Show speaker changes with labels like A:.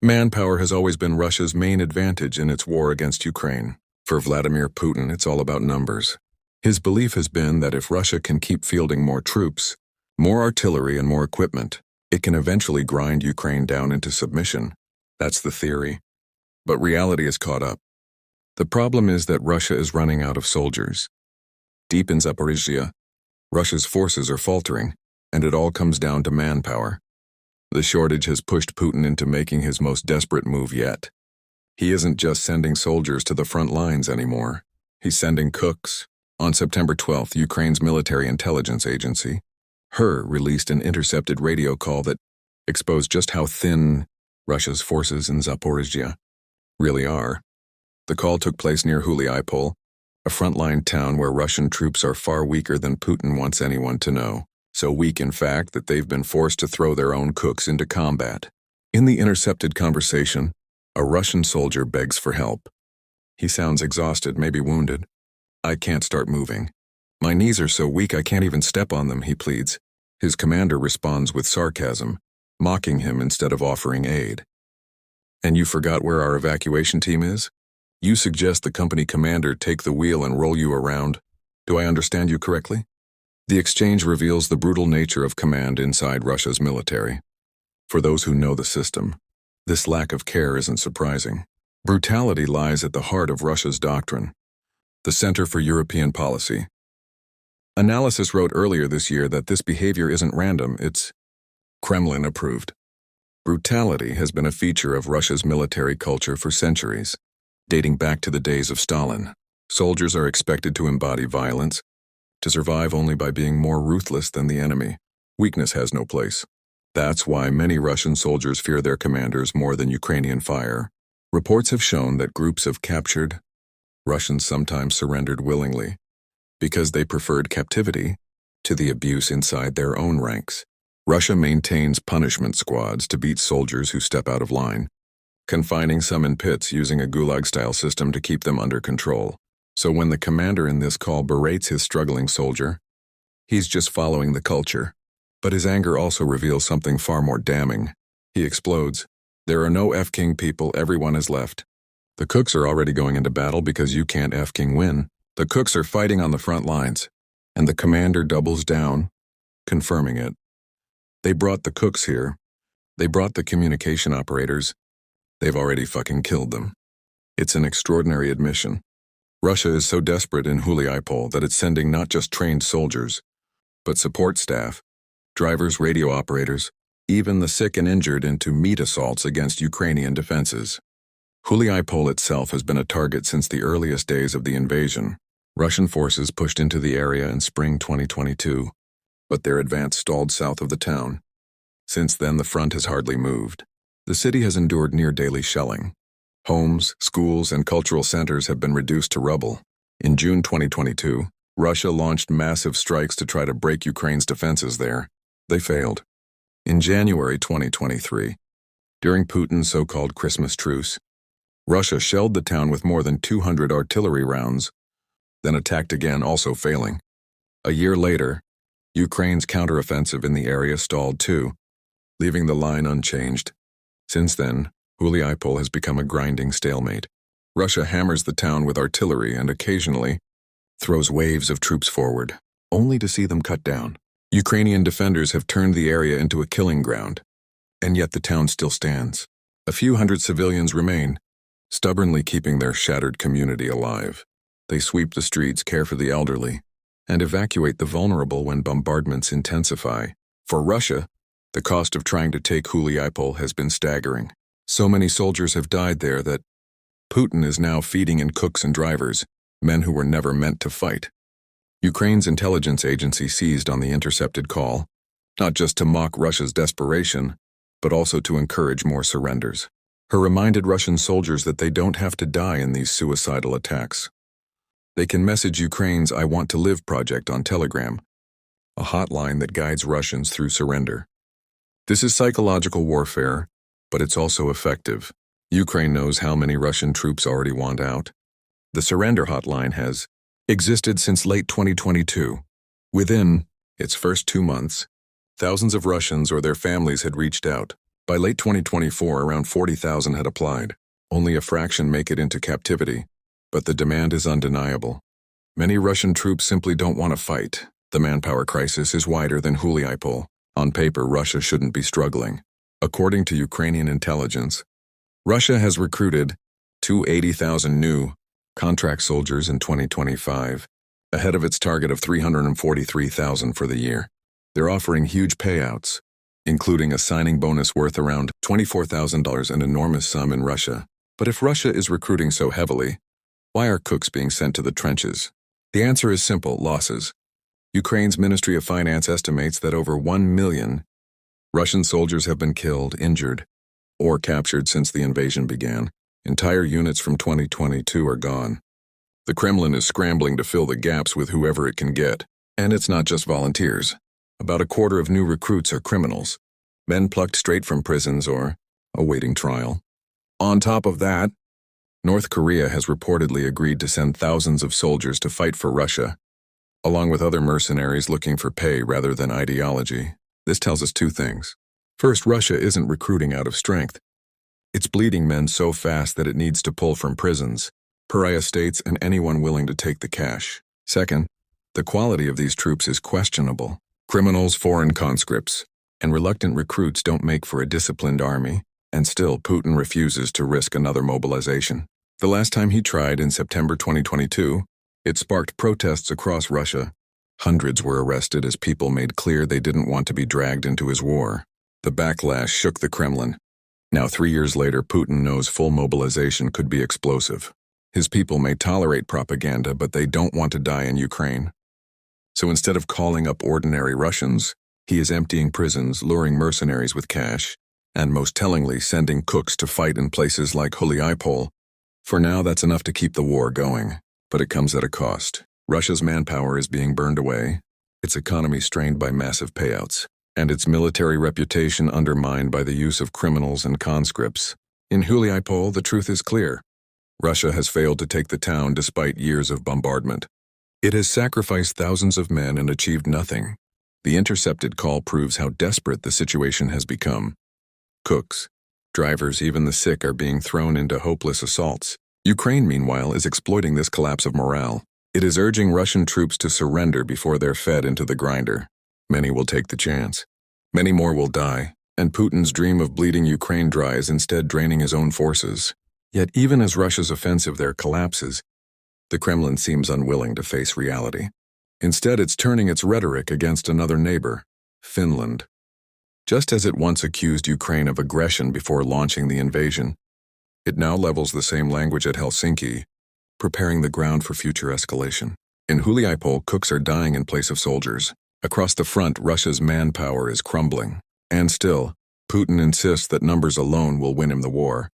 A: Manpower has always been Russia's main advantage in its war against Ukraine. For Vladimir Putin, it's all about numbers. His belief has been that if Russia can keep fielding more troops, more artillery and more equipment, it can eventually grind Ukraine down into submission. That's the theory. But reality has caught up. The problem is that Russia is running out of soldiers. Deep in Zaporizhzhia, Russia's forces are faltering, and it all comes down to manpower. The shortage has pushed Putin into making his most desperate move yet. He isn't just sending soldiers to the front lines anymore. He's sending cooks. On September 12th, Ukraine's military intelligence agency, HER, released an intercepted radio call that exposed just how thin Russia's forces in Zaporizhzhia really are. The call took place near Huliaipol, a frontline town where Russian troops are far weaker than Putin wants anyone to know. So weak, in fact, that they've been forced to throw their own cooks into combat. In the intercepted conversation, a Russian soldier begs for help. He sounds exhausted, maybe wounded. "I can't start moving. My knees are so weak I can't even step on them," he pleads. His commander responds with sarcasm, mocking him instead of offering aid. "And you forgot where our evacuation team is? You suggest the company commander take the wheel and roll you around. Do I understand you correctly?" The exchange reveals the brutal nature of command inside Russia's military. For those who know the system, this lack of care isn't surprising. Brutality lies at the heart of Russia's doctrine. The Center for European Policy Analysis wrote earlier this year that this behavior isn't random, it's Kremlin-approved. Brutality has been a feature of Russia's military culture for centuries, dating back to the days of Stalin. Soldiers are expected to embody violence, to survive only by being more ruthless than the enemy. Weakness has no place. That's why many Russian soldiers fear their commanders more than Ukrainian fire. Reports have shown that groups of captured Russians sometimes surrendered willingly because they preferred captivity to the abuse inside their own ranks. Russia maintains punishment squads to beat soldiers who step out of line, confining some in pits using a gulag-style system to keep them under control. So when the commander in this call berates his struggling soldier, he's just following the culture. But his anger also reveals something far more damning. He explodes. "There are no F-King people, everyone has left. The cooks are already going into battle because you can't F-King win. The cooks are fighting on the front lines." And the commander doubles down, confirming it. "They brought the cooks here. They brought the communication operators. They've already fucking killed them." It's an extraordinary admission. Russia is so desperate in Huliaipol that it's sending not just trained soldiers, but support staff, drivers, radio operators, even the sick and injured into meat assaults against Ukrainian defenses. Huliaipol itself has been a target since the earliest days of the invasion. Russian forces pushed into the area in spring 2022, but their advance stalled south of the town. Since then, the front has hardly moved. The city has endured near-daily shelling. Homes, schools, and cultural centers have been reduced to rubble. In June 2022, Russia launched massive strikes to try to break Ukraine's defenses there. They failed. In January 2023, during Putin's so-called Christmas truce, Russia shelled the town with more than 200 artillery rounds, then attacked again, also failing. A year later, Ukraine's counteroffensive in the area stalled too, leaving the line unchanged. Since then, Huliaipol has become a grinding stalemate. Russia hammers the town with artillery and occasionally throws waves of troops forward, only to see them cut down. Ukrainian defenders have turned the area into a killing ground, and yet the town still stands. A few hundred civilians remain, stubbornly keeping their shattered community alive. They sweep the streets, care for the elderly, and evacuate the vulnerable when bombardments intensify. For Russia, the cost of trying to take Huliaipol has been staggering. So many soldiers have died there that Putin is now feeding in cooks and drivers, men who were never meant to fight. Ukraine's intelligence agency seized on the intercepted call, not just to mock Russia's desperation, but also to encourage more surrenders. Her reminded Russian soldiers that they don't have to die in these suicidal attacks. They can message Ukraine's "I Want to Live" project on Telegram, a hotline that guides Russians through surrender. This is psychological warfare, but it's also effective. Ukraine knows how many Russian troops already want out. The surrender hotline has existed since late 2022. Within its first 2 months, thousands of Russians or their families had reached out. By late 2024, around 40,000 had applied. Only a fraction make it into captivity, but the demand is undeniable. Many Russian troops simply don't want to fight. The manpower crisis is wider than Huliaipol. On paper, Russia shouldn't be struggling. According to Ukrainian intelligence, Russia has recruited 280,000 new contract soldiers in 2025, ahead of its target of 343,000 for the year. They're offering huge payouts, including a signing bonus worth around $24,000, an enormous sum in Russia. But if Russia is recruiting so heavily, why are cooks being sent to the trenches? The answer is simple: losses. Ukraine's Ministry of Finance estimates that over 1 million Russian soldiers have been killed, injured, or captured since the invasion began. Entire units from 2022 are gone. The Kremlin is scrambling to fill the gaps with whoever it can get. And it's not just volunteers. About a quarter of new recruits are criminals, men plucked straight from prisons or awaiting trial. On top of that, North Korea has reportedly agreed to send thousands of soldiers to fight for Russia, along with other mercenaries looking for pay rather than ideology. This tells us two things. First, Russia isn't recruiting out of strength. It's bleeding men so fast that it needs to pull from prisons, pariah states, and anyone willing to take the cash. Second, the quality of these troops is questionable. Criminals, foreign conscripts, and reluctant recruits don't make for a disciplined army, and still Putin refuses to risk another mobilization. The last time he tried, in September 2022, it sparked protests across Russia. Hundreds were arrested as people made clear they didn't want to be dragged into his war. The backlash shook the Kremlin. Now, 3 years later, Putin knows full mobilization could be explosive. His people may tolerate propaganda, but they don't want to die in Ukraine. So instead of calling up ordinary Russians, he is emptying prisons, luring mercenaries with cash, and most tellingly sending cooks to fight in places like Huliaipol. For now, that's enough to keep the war going, but it comes at a cost. Russia's manpower is being burned away, its economy strained by massive payouts, and its military reputation undermined by the use of criminals and conscripts. In Huliaipol, the truth is clear. Russia has failed to take the town despite years of bombardment. It has sacrificed thousands of men and achieved nothing. The intercepted call proves how desperate the situation has become. Cooks, drivers, even the sick are being thrown into hopeless assaults. Ukraine, meanwhile, is exploiting this collapse of morale. It is urging Russian troops to surrender before they're fed into the grinder. Many will take the chance. Many more will die, and Putin's dream of bleeding Ukraine dry is instead draining his own forces. Yet even as Russia's offensive there collapses, the Kremlin seems unwilling to face reality. Instead, it's turning its rhetoric against another neighbor, Finland. Just as it once accused Ukraine of aggression before launching the invasion, it now levels the same language at Helsinki, preparing the ground for future escalation. In Huliaipol, cooks are dying in place of soldiers. Across the front, Russia's manpower is crumbling. And still, Putin insists that numbers alone will win him the war.